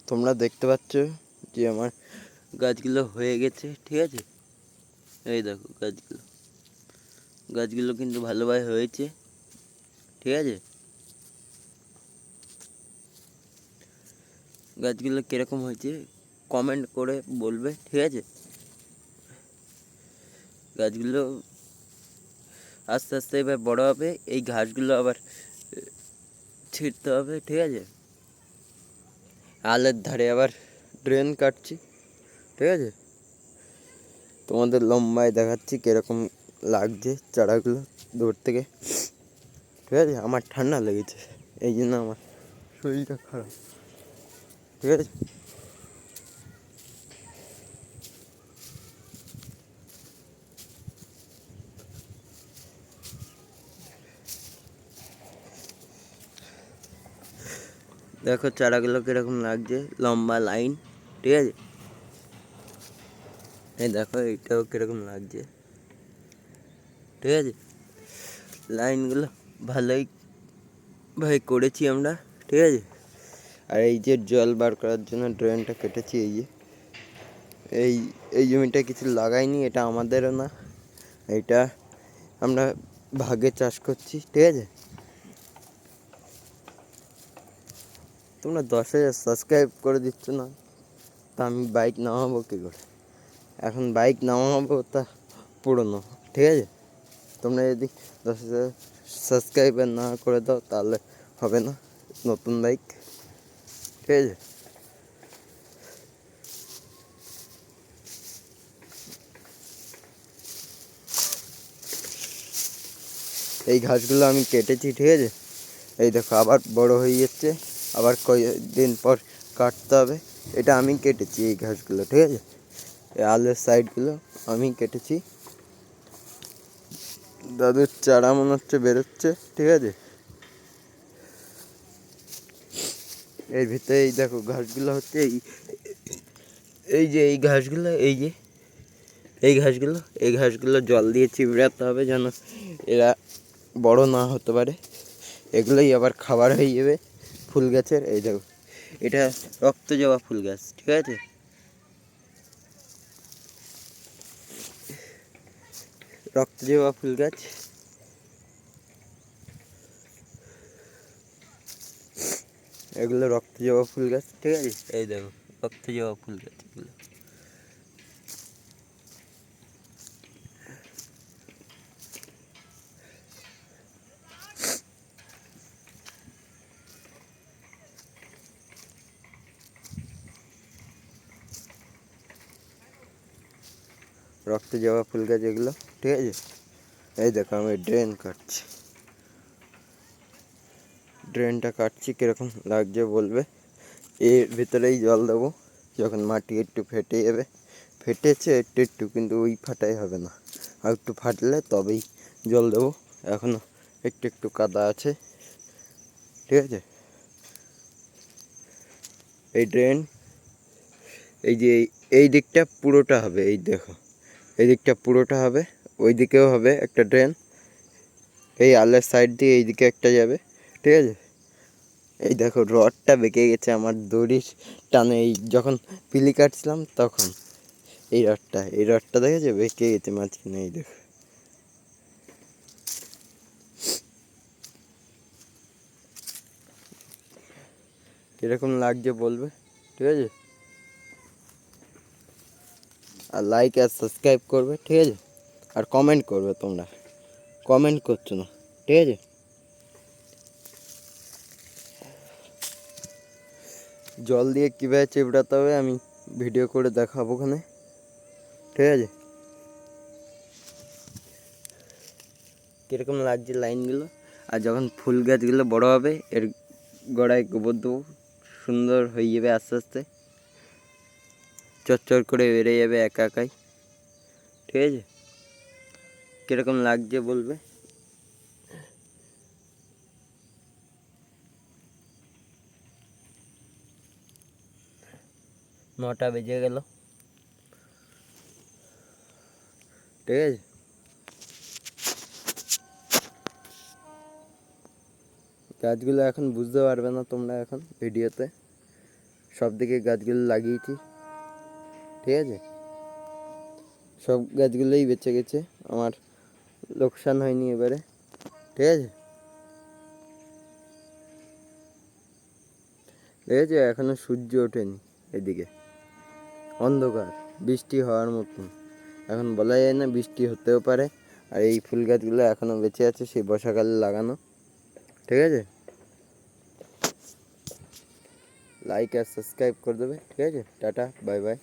তোমরা দেখতে পাচ্ছ যে আমার গাছগুলো হয়ে গেছে, ঠিক আছে। এই দেখো গাছগুলো কিন্তু ভালোভাবে হয়েছে, ঠিক আছে। গাছগুলো কিরকম হয়েছে কমেন্ট করে বলবে, ঠিক আছে। গাছগুলো আস্তে আস্তে এবার বড় হবে, এই ঘাসগুলো আবার ছিঁড়তে হবে, ঠিক আছে। আলের ধারে আবার ড্রেন কাটছি, ঠিক আছে। তোমাদের লম্বায় দেখাচ্ছি কিরকম লাগছে চারাগুলো দূর থেকে, ঠিক আছে। আমার ঠান্ডা লেগেছে, এই জন্য আমার শরীরটা খারাপ, ঠিক আছে। দেখো চারাগুলো কিরকম লাগছে, লম্বা লাইন, ঠিক আছে। এই দেখো এইটাও কিরকম লাগছে, ঠিক আছে। লাইনগুলো ভালোই ভাই করেছি আমরা, ঠিক আছে। আর এই যে জল বার করার জন্য ড্রেনটা কেটেছি, এই যে এই জমিটা কিছু লাগাইনি, এটা আমাদেরও না, এইটা আমরা ভাগে চাষ করছি, ঠিক আছে। তোমরা 10,000 সাবস্ক্রাইব করে দিচ্ছ না, তা আমি বাইক নামাবো কী করে? এখন বাইক নামাবো তা পুরনো, ঠিক আছে। তোমরা যদি 10,000 সাবস্ক্রাইবার না করে দাও তাহলে হবে না নতুন বাইক, ঠিক আছে। এই ঘাসগুলো আমি কেটেছি, ঠিক আছে। এই দেখো আবার বড় হয়ে যাচ্ছে, আবার কয়েকদিন পর কাটতে হবে। এটা আমি কেটেছি এই ঘাসগুলো, ঠিক আছে। এই আলের সাইডগুলো আমি কেটেছি। দাদুর চারা মনে হচ্ছে বেরোচ্ছে, ঠিক আছে। এর ভিতরে এই দেখো ঘাসগুলো হচ্ছে এই যে এই ঘাসগুলো, এই ঘাসগুলো জল দিয়ে চিবড়াতে হবে যেন এরা বড় না হতে পারে। এগুলোই আবার খাবার হয়ে যাবে ফুল গাছের। এই দেখো এটা রক্ত জবা ফুল গাছ, ঠিক আছে। রক্ত জবা ফুল গাছ, এগুলো রক্ত জবা ফুল গাছ, ঠিক আছে। এই দেখো রক্ত জবা ফুল গাছ, এগুলো রক্ত জবা ফুল গাছ, এগুলো ঠিক আছে। এই দেখো আমি ড্রেনটা কাটছি, কীরকম লাগছে বলবে। এর ভিতরেই জল দেবো যখন মাটি একটু ফেটে যাবে। ফেটেছে একটু একটু, কিন্তু ওই ফাটাই হবে না, আর একটু ফাটলে তবেই জল দেবো। এখনও একটু একটু কাদা আছে, ঠিক আছে। এই ড্রেন এই যে এই দিকটা পুরোটা হবে, এই দেখো এই দিকটা পুরোটা হবে, ওই দিকেও হবে একটা ড্রেন। এই আলের সাইড দিয়ে এই দিকে একটা যাবে, ঠিক আছে। এই দেখো রডটা বেঁকে গেছে আমার দড়ির টানে, এই যখন পিলি কাটছিলাম তখন এই রডটা দেখেছে বেঁকে গেছে মাঝখানে, এই দেখো। কিরকম লাগছে বলবে, ঠিক আছে। আর লাইক আর সাবস্ক্রাইব করবে, ঠিক আছে। আর কমেন্ট করবে, তোমরা কমেন্ট করছো না, ঠিক আছে। জল দিয়ে কীভাবে চিবড়াতে হবে আমি ভিডিও করে দেখাবো ওখানে, ঠিক আছে। কীরকম লাগছে লাইনগুলো। আর যখন ফুল গাছগুলো বড় হবে এর গোড়ায় গোবর দেবো, সুন্দর হয়ে যাবে আস্তে আস্তে, চচ্চর করে বেড়ে যাবে একা একাই, ঠিক আছে। কীরকম লাগছে বলবে। 9টা বেজে গেল, ঠিক আছে। গাছগুলো এখন বুঝতে পারবে না তোমরা এখন ভিডিওতে, সব দিকে গাছগুলো লাগিয়েছি, ঠিক আছে। সব গাছগুলোই বেঁচে গেছে, আমার লোকসান হয়নি এবারে, ঠিক আছে। দেখেছো এখনো সূর্য ওঠেনি, এদিকে অন্ধকার, বৃষ্টি হওয়ার মতন। এখন বলা যায় না, বৃষ্টি হতেও পারে। আর এই ফুল গাছগুলো এখনো বেঁচে আছে, সেই বর্ষাকালে লাগানো, ঠিক আছে। লাইক আর সাবস্ক্রাইব করে দেবে, ঠিক আছে। Tata, bye bye.